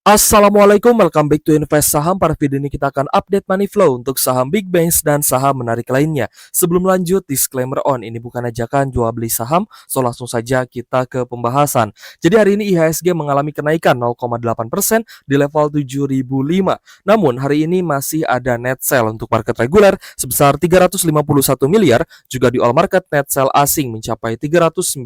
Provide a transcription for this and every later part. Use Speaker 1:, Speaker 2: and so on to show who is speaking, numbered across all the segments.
Speaker 1: Assalamualaikum, welcome back to Invest Saham. Pada video ini kita akan update money flow untuk saham Big Banks dan saham menarik lainnya. Sebelum lanjut, disclaimer on, ini bukan ajakan jual beli saham, so langsung saja kita ke pembahasan. Jadi hari ini IHSG mengalami kenaikan 0,8% di level 7.005. Namun hari ini masih ada net sell untuk market reguler sebesar 351 miliar, juga di all market net sell asing mencapai 394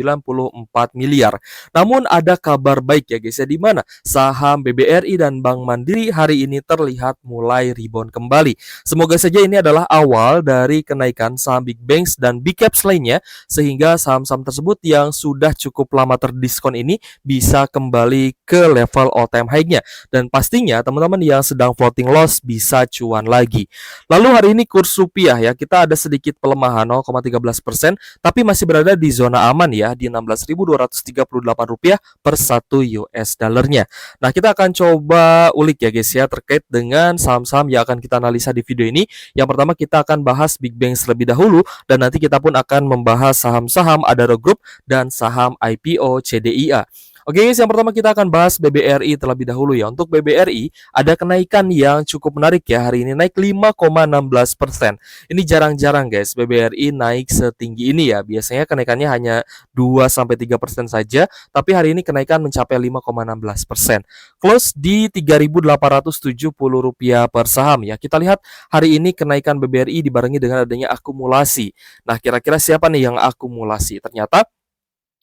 Speaker 1: miliar. Namun ada kabar baik ya guys ya, di mana saham BBRI dan Bank Mandiri hari ini terlihat mulai rebound kembali. Semoga saja ini adalah awal dari kenaikan saham Big Banks dan Big Caps lainnya, sehingga saham-saham tersebut yang sudah cukup lama terdiskon ini bisa kembali ke level all time high-nya. Dan pastinya teman-teman yang sedang floating loss bisa cuan lagi. Lalu hari ini kurs rupiah ya, kita ada sedikit pelemahan 0,13%, tapi masih berada di zona aman ya, di Rp16.238 per 1 US dollarnya. Nah, kita akan coba ulik ya guys ya terkait dengan saham-saham yang akan kita analisa di video ini. Yang pertama kita akan bahas Big Banks terlebih dahulu, dan nanti kita pun akan membahas saham-saham Adaro Group dan saham IPO CDIA. Oke guys, yang pertama kita akan bahas BBRI terlebih dahulu ya. Untuk BBRI ada kenaikan yang cukup menarik ya. Hari ini naik 5,16%. Ini jarang-jarang guys BBRI naik setinggi ini ya. Biasanya kenaikannya hanya 2-3% saja, tapi hari ini kenaikan mencapai 5,16%. Close di Rp3.870 per saham ya. Kita lihat hari ini kenaikan BBRI dibarengi dengan adanya akumulasi. Nah, kira-kira siapa nih yang akumulasi? Ternyata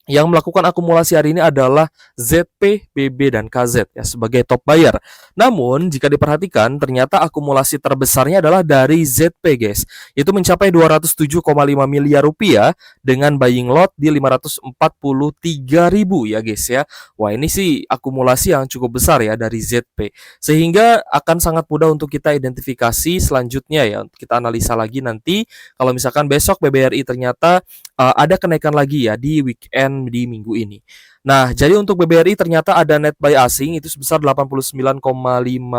Speaker 1: yang melakukan akumulasi hari ini adalah ZP, BB, dan KZ ya sebagai top buyer. Namun jika diperhatikan ternyata akumulasi terbesarnya adalah dari ZP guys. Itu mencapai 207,5 miliar rupiah dengan buying lot di 543.000 ya guys ya. Wah, ini sih akumulasi yang cukup besar ya dari ZP. Sehingga akan sangat mudah untuk kita identifikasi selanjutnya ya. Kita analisa lagi nanti kalau misalkan besok BBRI ternyata ada kenaikan lagi ya di weekend di minggu ini. Nah, jadi untuk BBRI ternyata ada net buy asing itu sebesar 89,5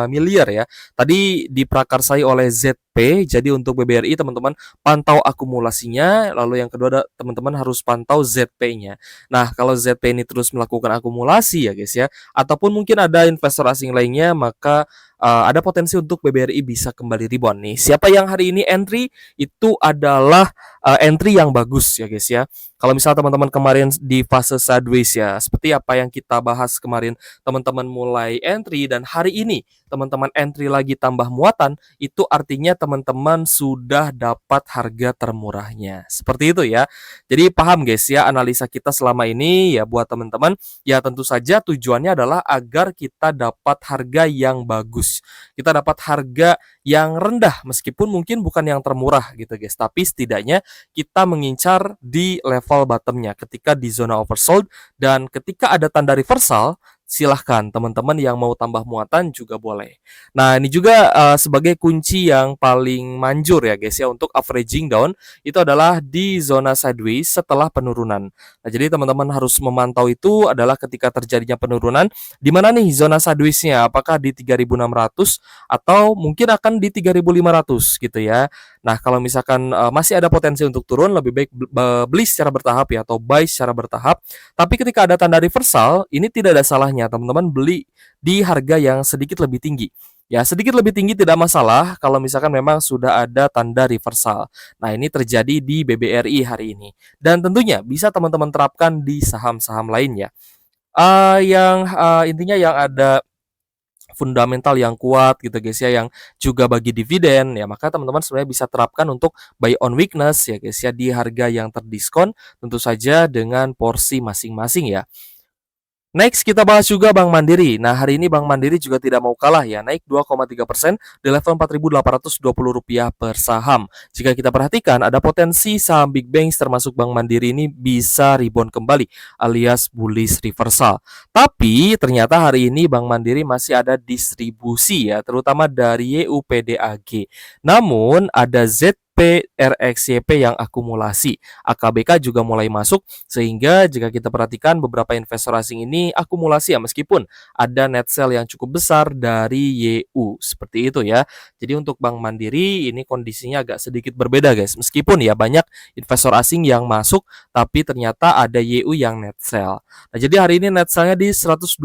Speaker 1: miliar ya. Tadi diprakarsai oleh ZP. Jadi untuk BBRI teman-teman pantau akumulasinya, lalu yang kedua teman-teman harus pantau ZP-nya. Nah, kalau ZP ini terus melakukan akumulasi ya guys ya, ataupun mungkin ada investor asing lainnya, maka ada potensi untuk BBRI bisa kembali rebound nih. Siapa yang hari ini entry? Itu adalah entry yang bagus ya guys ya. Kalau misalnya teman-teman kemarin di fase sideways ya, seperti apa yang kita bahas kemarin, teman-teman mulai entry dan hari ini teman-teman entry lagi tambah muatan, itu artinya teman-teman sudah dapat harga termurahnya. Seperti itu ya. Jadi paham guys ya analisa kita selama ini ya buat teman-teman, ya tentu saja tujuannya adalah agar kita dapat harga yang bagus. Kita dapat harga yang rendah meskipun mungkin bukan yang termurah gitu guys, tapi setidaknya kita mengincar di level bottomnya ketika di zona oversold, dan ketika ada tanda reversal silahkan teman-teman yang mau tambah muatan juga boleh. Nah, ini juga sebagai kunci yang paling manjur ya guys ya untuk averaging down itu adalah di zona sideways setelah penurunan. Nah, jadi teman-teman harus memantau itu adalah ketika terjadinya penurunan di mana nih zona sideways-nya, apakah di 3.600 atau mungkin akan di 3.500 gitu ya. Nah, kalau misalkan masih ada potensi untuk turun, lebih baik beli secara bertahap ya, atau buy secara bertahap. Tapi ketika ada tanda reversal, ini tidak ada salahnya teman-teman beli di harga yang sedikit lebih tinggi. Ya, sedikit lebih tinggi tidak masalah kalau misalkan memang sudah ada tanda reversal. Nah, ini terjadi di BBRI hari ini. Dan tentunya bisa teman-teman terapkan di saham-saham lainnya. Intinya yang ada fundamental yang kuat gitu guys ya, yang juga bagi dividen ya, maka teman-teman sebenarnya bisa terapkan untuk buy on weakness ya guys ya di harga yang terdiskon, tentu saja dengan porsi masing-masing ya. Next kita bahas juga Bank Mandiri. Nah, hari ini Bank Mandiri juga tidak mau kalah ya, naik 2,3% di level Rp4.820 per saham. Jika kita perhatikan ada potensi saham Big Banks termasuk Bank Mandiri ini bisa rebound kembali alias bullish reversal. Tapi ternyata hari ini Bank Mandiri masih ada distribusi ya, terutama dari YUPDAG. Namun ada RXYP yang akumulasi. AKBK juga mulai masuk, sehingga jika kita perhatikan beberapa investor asing ini akumulasi ya, meskipun ada net sell yang cukup besar dari YU. Seperti itu ya. Jadi untuk Bank Mandiri ini kondisinya agak sedikit berbeda guys. Meskipun ya banyak investor asing yang masuk, tapi ternyata ada YU yang net sell. Nah, jadi hari ini net sellnya di 120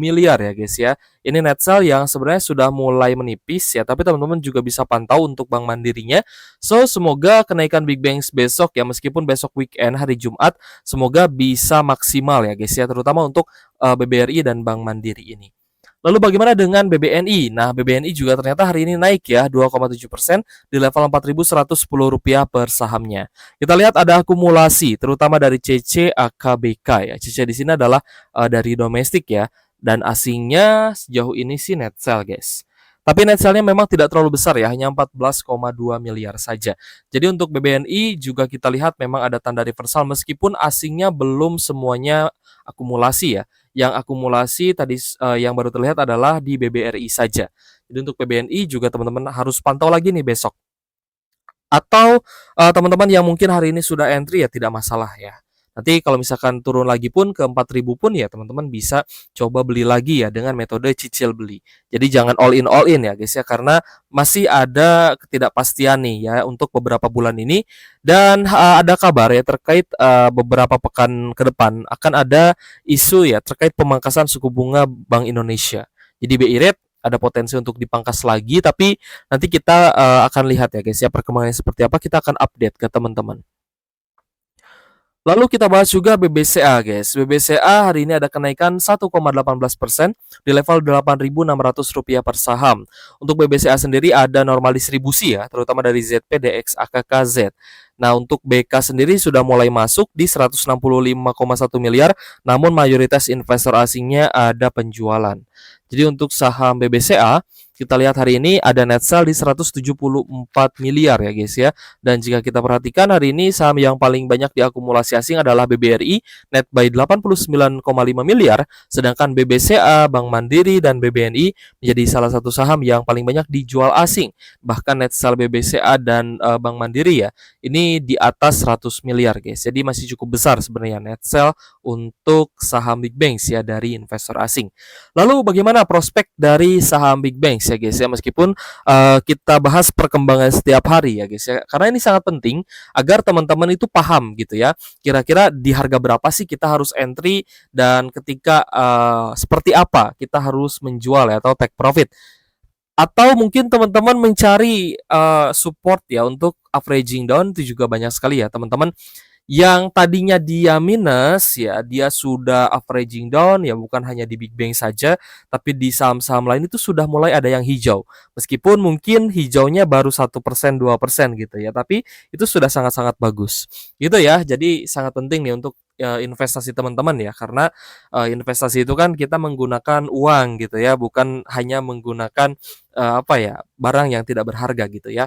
Speaker 1: miliar ya guys ya. Ini net sell yang sebenarnya sudah mulai menipis ya, tapi teman-teman juga bisa pantau untuk Bank Mandirinya. So, semoga kenaikan Big Banks besok ya, meskipun besok weekend hari Jumat, semoga bisa maksimal ya guys ya, terutama untuk BBRI dan Bank Mandiri ini. Lalu bagaimana dengan BBNI? Nah, BBNI juga ternyata hari ini naik ya 2,7% di level Rp4.110 per sahamnya. Kita lihat ada akumulasi terutama dari CC AKBK ya. CC di sini adalah dari domestik ya, dan asingnya sejauh ini sih net sell guys. Tapi net sell-nya memang tidak terlalu besar ya, hanya 14,2 miliar saja. Jadi untuk BBNI juga kita lihat memang ada tanda reversal meskipun asingnya belum semuanya akumulasi ya. Yang akumulasi tadi yang baru terlihat adalah di BBRI saja. Jadi untuk BBNI juga teman-teman harus pantau lagi nih besok. Atau teman-teman yang mungkin hari ini sudah entry ya tidak masalah ya. Nanti kalau misalkan turun lagi pun ke 4.000 pun ya teman-teman bisa coba beli lagi ya dengan metode cicil beli. Jadi jangan all in ya guys ya, karena masih ada ketidakpastian nih ya untuk beberapa bulan ini, dan ada kabar ya terkait beberapa pekan ke depan akan ada isu ya terkait pemangkasan suku bunga Bank Indonesia. Jadi BI rate ada potensi untuk dipangkas lagi, tapi nanti kita akan lihat ya guys ya perkembangannya seperti apa, kita akan update ke teman-teman. Lalu kita bahas juga BBCA guys. BBCA hari ini ada kenaikan 1,18% di level Rp8.600 per saham. Untuk BBCA sendiri ada normal distribusi ya, terutama dari ZP, DX, AKKZ. Nah, untuk BK sendiri sudah mulai masuk di 165,1 miliar, namun mayoritas investor asingnya ada penjualan. Jadi untuk saham BBCA, kita lihat hari ini ada net sell di 174 miliar ya guys ya. Dan jika kita perhatikan hari ini saham yang paling banyak diakumulasi asing adalah BBRI, net buy 89,5 miliar, sedangkan BBCA, Bank Mandiri, dan BBNI menjadi salah satu saham yang paling banyak dijual asing. Bahkan net sell BBCA dan Bank Mandiri ya, ini di atas 100 miliar guys. Jadi masih cukup besar sebenarnya net sell untuk saham Big Banks ya dari investor asing. Lalu bagaimana prospek dari saham Big Banks ya guys ya, meskipun kita bahas perkembangan setiap hari ya guys ya, karena ini sangat penting agar teman-teman itu paham gitu ya, kira-kira di harga berapa sih kita harus entry, dan ketika seperti apa kita harus menjual ya atau take profit. Atau mungkin teman-teman mencari support ya untuk averaging down, itu juga banyak sekali ya teman-teman yang tadinya dia minus ya, dia sudah averaging down ya, bukan hanya di Big Bang saja, tapi di saham-saham lain itu sudah mulai ada yang hijau. Meskipun mungkin hijaunya baru 1%, 2% gitu ya, tapi itu sudah sangat-sangat bagus. Gitu ya. Jadi sangat penting nih untuk investasi teman-teman ya, karena investasi itu kan kita menggunakan uang gitu ya, bukan hanya menggunakan apa ya, barang yang tidak berharga gitu ya.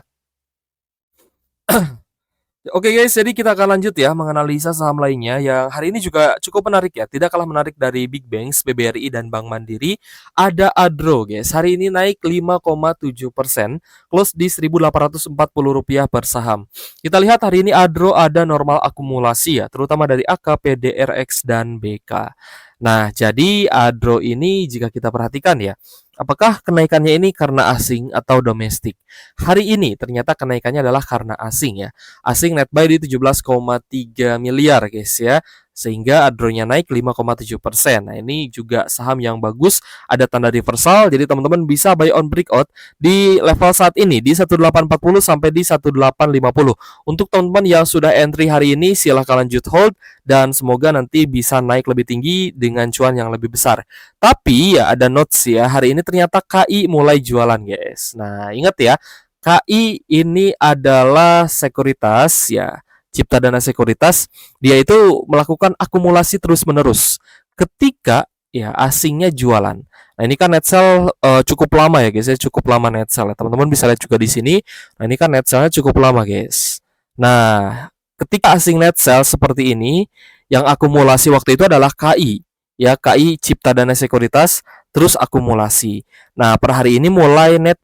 Speaker 1: Oke guys, jadi kita akan lanjut ya menganalisa saham lainnya yang hari ini juga cukup menarik ya. Tidak kalah menarik dari Big Banks, BBRI, dan Bank Mandiri. Ada Adro guys, hari ini naik 5,7%, close di Rp1.840 per saham. Kita lihat hari ini Adro ada normal akumulasi ya, terutama dari AK, PDRX, dan BK. Nah, jadi Adro ini jika kita perhatikan ya, apakah kenaikannya ini karena asing atau domestik? Hari ini ternyata kenaikannya adalah karena asing ya. Asing net buy di 17,3 miliar guys ya. Sehingga Adronya naik 5,7%. Nah, ini juga saham yang bagus, ada tanda reversal. Jadi teman-teman bisa buy on breakout di level saat ini di 1840 sampai di 1850. Untuk teman-teman yang sudah entry hari ini silahkan lanjut hold, dan semoga nanti bisa naik lebih tinggi dengan cuan yang lebih besar. Tapi ya ada notes ya, hari ini ternyata KI mulai jualan guys. Nah, ingat ya, KI ini adalah sekuritas ya, Cipta Dana Sekuritas. Dia itu melakukan akumulasi terus-menerus ketika ya asingnya jualan. Nah, ini kan net sell cukup lama ya guys ya, cukup lama net sell ya. Teman-teman bisa lihat juga di sini. Nah, ini kan net sell-nya cukup lama guys. Nah, ketika asing net sell seperti ini, yang akumulasi waktu itu adalah KI. Ya, KI Cipta Dana Sekuritas terus akumulasi. Nah, per hari ini mulai net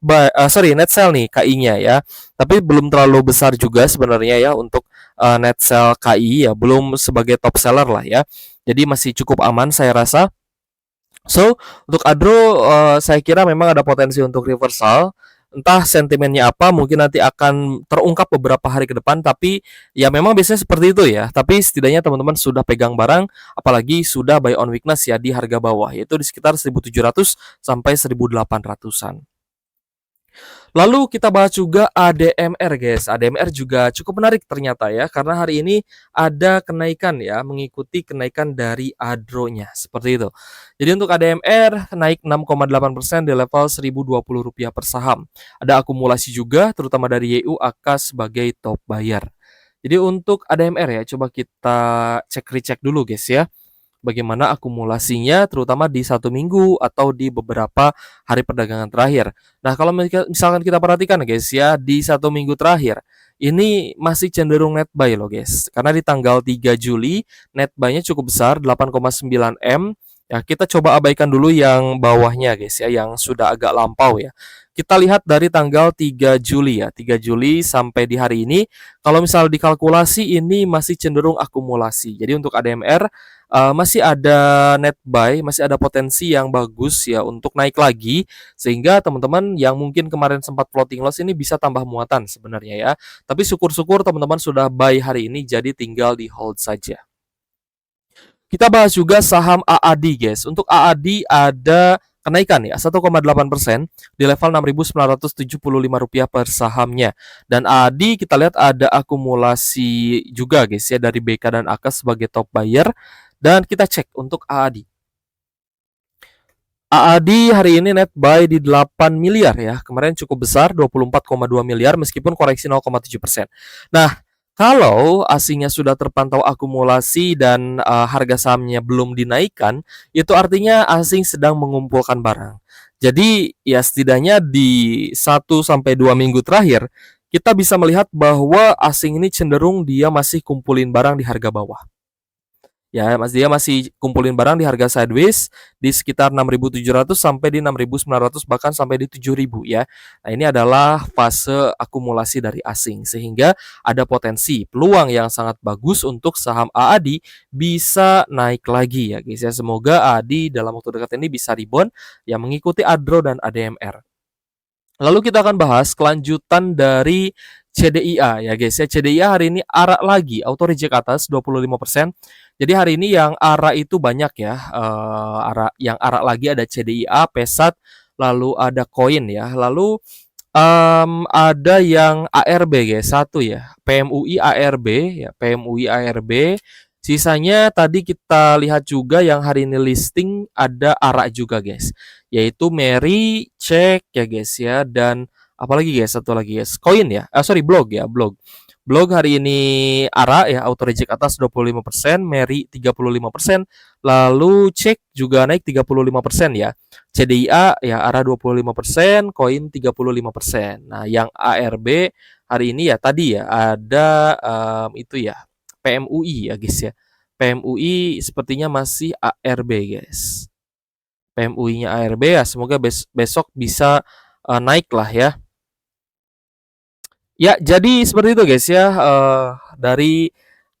Speaker 1: sell nih KI-nya ya. Tapi belum terlalu besar juga sebenarnya ya untuk net sell KI ya, belum sebagai top seller lah ya. Jadi masih cukup aman saya rasa. So, untuk Adro saya kira memang ada potensi untuk reversal. Entah sentimennya apa, mungkin nanti akan terungkap beberapa hari ke depan, tapi ya memang biasanya seperti itu ya. Tapi setidaknya teman-teman sudah pegang barang, apalagi sudah buy on weakness ya di harga bawah, yaitu di sekitar 1.700 sampai 1.800-an. Lalu kita bahas juga ADMR guys. ADMR juga cukup menarik ternyata ya, karena hari ini ada kenaikan ya, mengikuti kenaikan dari ADRO-nya seperti itu. Jadi untuk ADMR naik 6,8% di level Rp1.020 per saham. Ada akumulasi juga terutama dari YU AK sebagai top buyer. Jadi untuk ADMR ya, coba kita cek-recek dulu guys ya, bagaimana akumulasinya terutama di 1 minggu atau di beberapa hari perdagangan terakhir. Nah, kalau misalkan kita perhatikan guys ya, di 1 minggu terakhir ini masih cenderung net buy loh guys. Karena di tanggal 3 Juli net buy-nya cukup besar 8,9 M. Ya, kita coba abaikan dulu yang bawahnya guys ya, yang sudah agak lampau ya. Kita lihat dari tanggal 3 Juli ya, 3 Juli sampai di hari ini, kalau misal dikalkulasi ini masih cenderung akumulasi. Jadi untuk ADMR masih ada net buy, masih ada potensi yang bagus ya untuk naik lagi, sehingga teman-teman yang mungkin kemarin sempat floating loss ini bisa tambah muatan sebenarnya ya. Tapi syukur-syukur teman-teman sudah buy hari ini, jadi tinggal di hold saja. Kita bahas juga saham AAD guys. Untuk AAD ada kenaikan ya 1,8% di level Rp6.975 per sahamnya. Dan AAD kita lihat ada akumulasi juga guys ya dari BK dan AK sebagai top buyer. Dan kita cek untuk AAD. AAD hari ini net buy di 8 miliar ya. Kemarin cukup besar 24,2 miliar meskipun koreksi 0,7%. Nah, kalau asingnya sudah terpantau akumulasi dan harga sahamnya belum dinaikkan, itu artinya asing sedang mengumpulkan barang. Jadi ya setidaknya di 1 sampai 2 minggu terakhir kita bisa melihat bahwa asing ini cenderung dia masih kumpulin barang di harga bawah. Ya, dia masih kumpulin barang di harga sideways di sekitar 6.700 sampai di 6.900 bahkan sampai di 7.000 ya. Nah, ini adalah fase akumulasi dari asing sehingga ada potensi peluang yang sangat bagus untuk saham AAD bisa naik lagi ya guys ya. Semoga AAD dalam waktu dekat ini bisa rebound yang mengikuti ADRO dan ADMR. Lalu kita akan bahas kelanjutan dari CDIA ya guys ya. CDIA hari ini ARA lagi, auto reject atas 25%. Jadi hari ini yang ARA itu banyak ya. Yang ARA lagi ada CDIA, Pesat, lalu ada koin ya. Lalu ada yang ARB guys, satu ya. PMUI ARB ya, PMUI ARB. Sisanya tadi kita lihat juga yang hari ini listing ada ARA juga guys, yaitu Mary, Cek ya guys ya, dan apalagi guys, satu lagi guys, Koin ya, Blog ya, Blog. Blog hari ini ARA ya, auto reject atas 25%, Mary 35%, lalu Cek juga naik 35% ya. CDIA ya ARA 25%, Koin 35%. Nah, yang ARB hari ini ya tadi ya ada itu ya PMUI ya guys ya. PMUI sepertinya masih ARB guys. PMUI-nya ARB ya, semoga besok bisa naik lah ya. Ya, jadi seperti itu guys ya, dari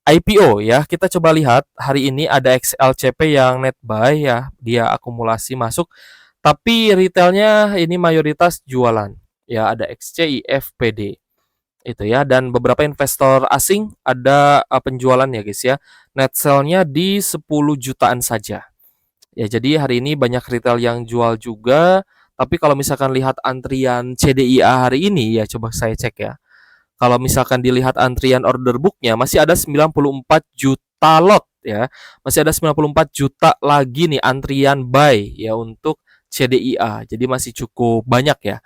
Speaker 1: IPO ya. Kita coba lihat hari ini ada XLCP yang net buy ya, dia akumulasi masuk. Tapi retailnya ini mayoritas jualan. Ya, ada XCI, FPD itu ya, dan beberapa investor asing ada penjualan ya guys ya. Net sell-nya di 10 jutaan saja. Ya, jadi hari ini banyak retail yang jual juga, tapi kalau misalkan lihat antrian CDIA hari ini ya coba saya cek ya. Kalau misalkan dilihat antrian order book-nya masih ada 94 juta lot ya. Masih ada 94 juta lagi nih antrian buy ya untuk CDIA. Jadi masih cukup banyak ya.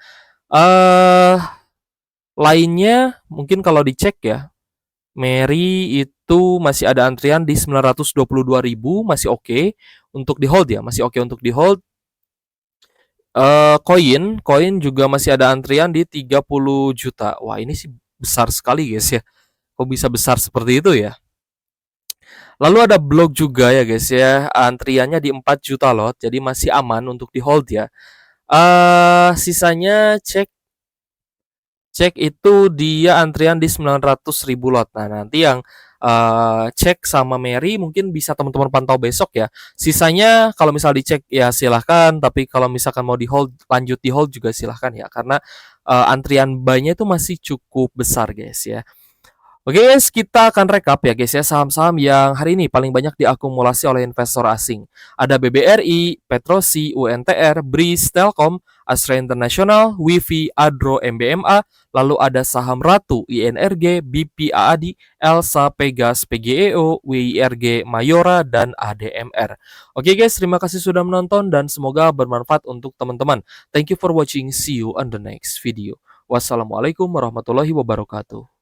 Speaker 1: Lainnya mungkin kalau dicek ya, Mary itu masih ada antrian di 922.000, masih oke untuk di hold ya, masih oke untuk di hold. Koin juga masih ada antrian di 30 juta. Wah, ini sih besar sekali guys ya. Kok bisa besar seperti itu ya? Lalu ada blog juga ya guys ya, antriannya di 4 juta lot, jadi masih aman untuk di hold ya. Sisanya cek itu dia antrian di 900.000 lot. Nah, nanti yang cek sama Mary mungkin bisa teman-teman pantau besok ya. Sisanya kalau misal dicek ya silahkan, tapi kalau misalkan mau di hold, lanjut di hold juga silahkan ya, karena antrian buy-nya itu masih cukup besar guys ya. Oke guys, kita akan rekap ya guys ya saham-saham yang hari ini paling banyak diakumulasi oleh investor asing. Ada BBRI, Petrosi, UNTR, BRIS, Telkom, Astra International, Wifi, Adro, MBMA, lalu ada saham Ratu, INRG, BP AADI, Elsa, Pegas, PGEO, WIRG, Mayora, dan ADMR. Oke guys, terima kasih sudah menonton dan semoga bermanfaat untuk teman-teman. Thank you for watching, see you on the next video. Wassalamualaikum warahmatullahi wabarakatuh.